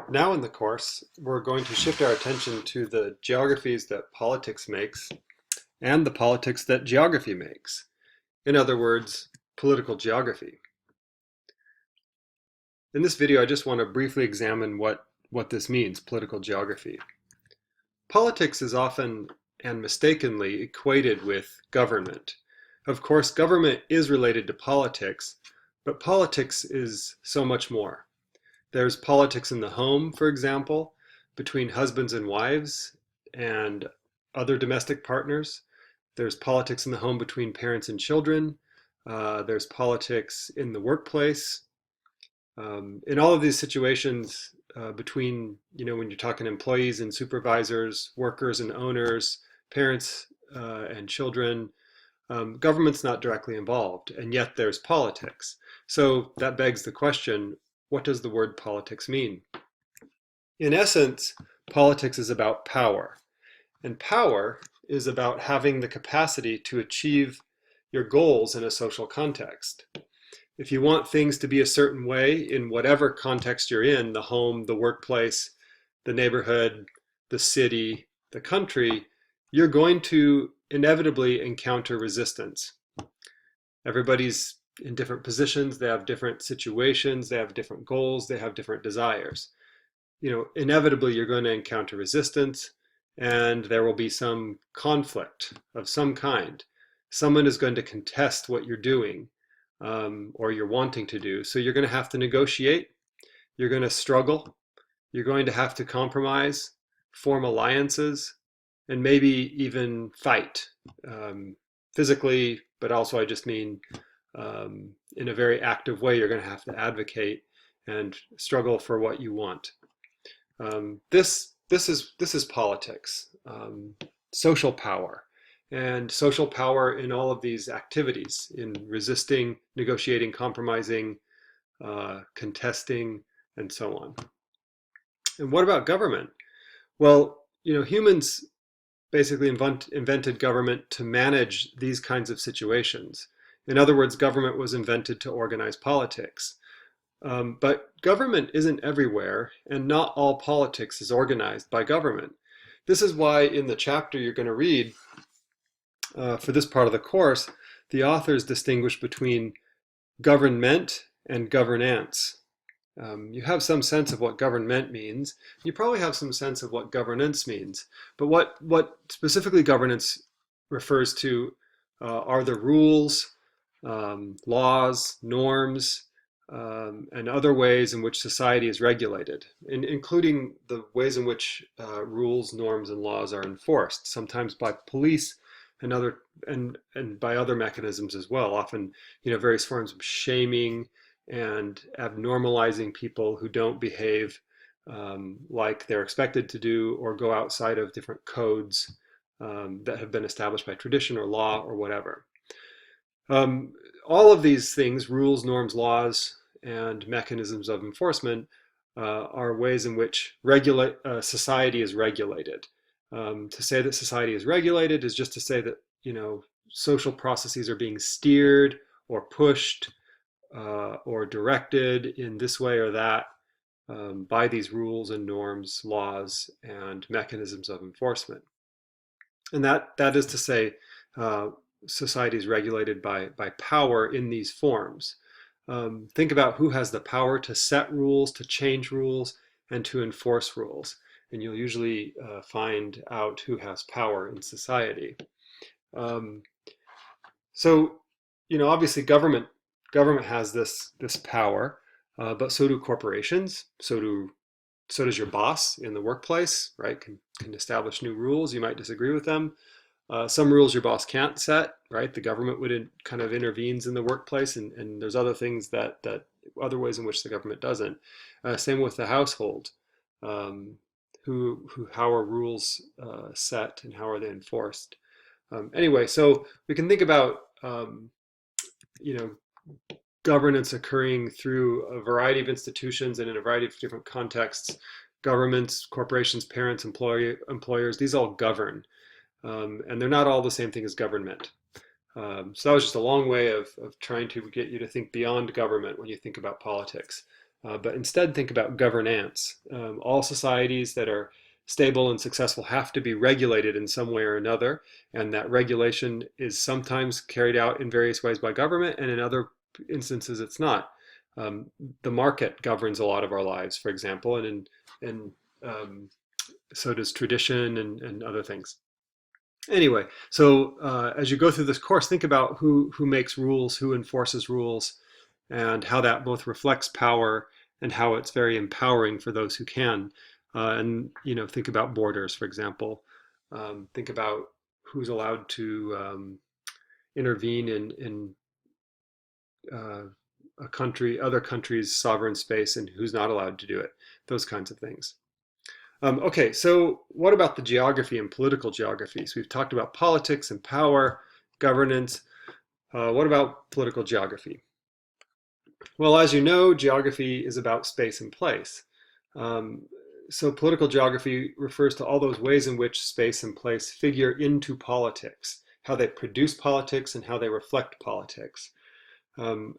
Now in the course, we're going to shift our attention to the geographies that politics makes and the politics that geography makes. In other words, political geography. In this video, I just want to briefly examine what this means, political geography. Politics is often and mistakenly equated with government. Of course, government is related to politics, but politics is so much more. There's politics in the home, for example, between husbands and wives and other domestic partners. There's politics in the home between parents and children. There's politics in the workplace. In all of these situations between, when you're talking employees and supervisors, workers and owners, parents and children, government's not directly involved, and yet there's politics. So that begs the question, what does the word politics mean? In essence, politics is about power, and power is about having the capacity to achieve your goals in a social context. If you want things to be a certain way in whatever context you're in, the home, the workplace, the neighborhood, the city, the country, you're going to inevitably encounter resistance. Everybody's in different positions, they have different situations, they have different goals, they have different desires. Inevitably you're going to encounter resistance and there will be some conflict of some kind. Someone is going to contest what you're doing or you're wanting to do. So you're going to have to negotiate, you're going to struggle, you're going to have to compromise, form alliances, and maybe even fight physically, but also I just mean in a very active way. You're going to have to advocate and struggle for what you want. This is politics, social power, and social power in all of these activities, in resisting, negotiating, compromising, contesting, and so on. And what about government? Well, humans basically invented government to manage these kinds of situations. In other words, government was invented to organize politics. But government isn't everywhere, and not all politics is organized by government. This is why in the chapter you're going to read for this part of the course, the authors distinguish between government and governance. You have some sense of what government means. You probably have some sense of what governance means. But what specifically governance refers to are the rules, laws, norms, and other ways in which society is regulated, including the ways in which rules, norms, and laws are enforced, sometimes by police and by other mechanisms as well, often various forms of shaming and abnormalizing people who don't behave like they're expected to do or go outside of different codes that have been established by tradition or law or whatever. All of these things, rules, norms, laws, and mechanisms of enforcement are ways in which society is regulated. To say that society is regulated is just to say that social processes are being steered or pushed or directed in this way or that by these rules and norms, laws, and mechanisms of enforcement. And that is to say, society is regulated by power in these forms. Think about who has the power to set rules, to change rules, and to enforce rules. And you'll usually find out who has power in society. So, obviously government has this power, but so do corporations. So does your boss in the workplace, right? Can establish new rules. You might disagree with them. Some rules your boss can't set, right? The government kind of intervenes in the workplace, and there's other things that other ways in which the government doesn't. Same with the household. How are rules set and how are they enforced? Anyway, so we can think about governance occurring through a variety of institutions and in a variety of different contexts. Governments, corporations, parents, employers, these all govern. And they're not all the same thing as government. So that was just a long way of trying to get you to think beyond government when you think about politics. but instead think about governance. All societies that are stable and successful have to be regulated in some way or another, and that regulation is sometimes carried out in various ways by government, and in other instances it's not. Um, the market governs a lot of our lives, for example, and so does tradition and other things. Anyway, so as you go through this course, think about who makes rules, who enforces rules, and how that both reflects power and how it's very empowering for those who can. And think about borders, for example. Think about who's allowed to intervene in other countries' sovereign space, and who's not allowed to do it. Those kinds of things. Okay, so what about the geography and political geography? So we've talked about politics and power, governance. What about political geography? Well, as you know, geography is about space and place. Um, so political geography refers to all those ways in which space and place figure into politics, how they produce politics and how they reflect politics.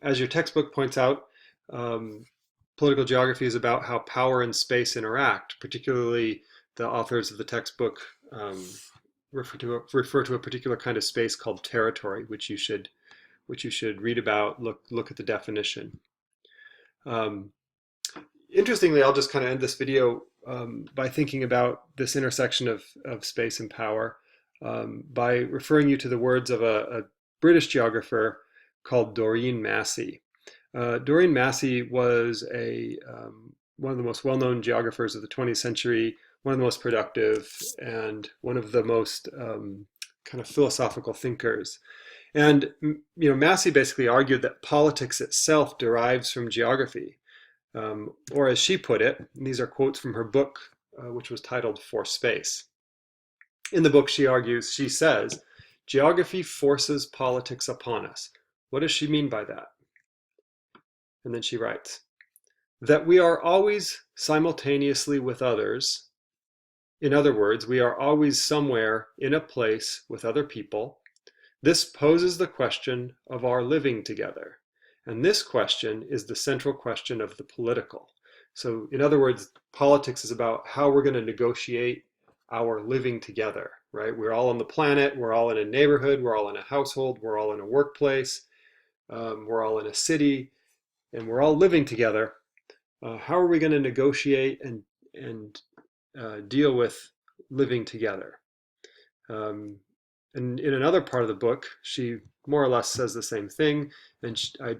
As your textbook points out, political geography is about how power and space interact. Particularly, the authors of the textbook refer to a particular kind of space called territory, which you should read about. Look at the definition. Interestingly, I'll just kind of end this video by thinking about this intersection of space and power by referring you to the words of a British geographer called Doreen Massey. Doreen Massey was one of the most well-known geographers of the 20th century, one of the most productive, and one of the most kind of philosophical thinkers. And Massey basically argued that politics itself derives from geography, or as she put it, and these are quotes from her book, which was titled For Space. In the book, she says, geography forces politics upon us. What does she mean by that? And then she writes, that we are always simultaneously with others. In other words, we are always somewhere in a place with other people. This poses the question of our living together. And this question is the central question of the political. So in other words, politics is about how we're going to negotiate our living together, right? We're all on the planet, we're all in a neighborhood, we're all in a household, we're all in a workplace, we're all in a city, and we're all living together. How are we going to negotiate and deal with living together? And in another part of the book, she more or less says the same thing, and I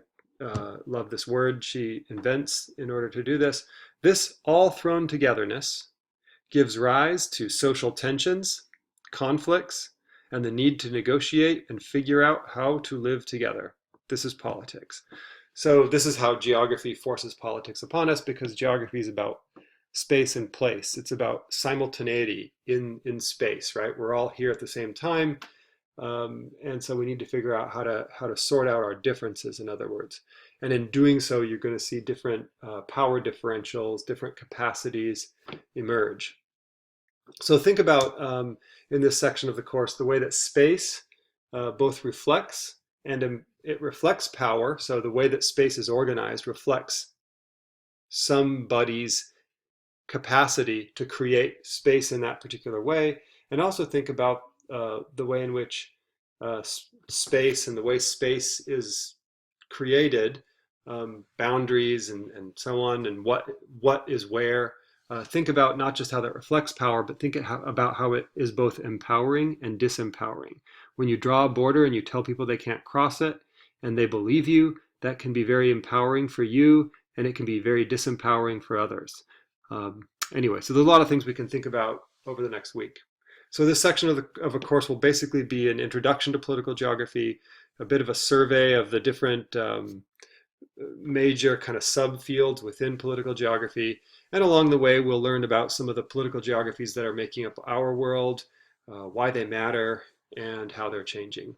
love this word she invents in order to do this. This all thrown togetherness gives rise to social tensions, conflicts, and the need to negotiate and figure out how to live together. This is politics. So this is how geography forces politics upon us, because geography is about space and place. It's about simultaneity in space, right? We're all here at the same time. And so we need to figure out how to sort out our differences, in other words. And in doing so, you're going to see different power differentials, different capacities emerge. So think about, in this section of the course, the way that space both reflects and it reflects power. So the way that space is organized reflects somebody's capacity to create space in that particular way. And also think about the way in which space and the way space is created, boundaries and so on, and what is where. Think about not just how that reflects power, but think about how it is both empowering and disempowering. When you draw a border and you tell people they can't cross it, and they believe you, that can be very empowering for you, and it can be very disempowering for others. Anyway, so there's a lot of things we can think about over the next week. So this section of a course will basically be an introduction to political geography, a bit of a survey of the different major kind of subfields within political geography. And along the way, we'll learn about some of the political geographies that are making up our world, why they matter, and how they're changing.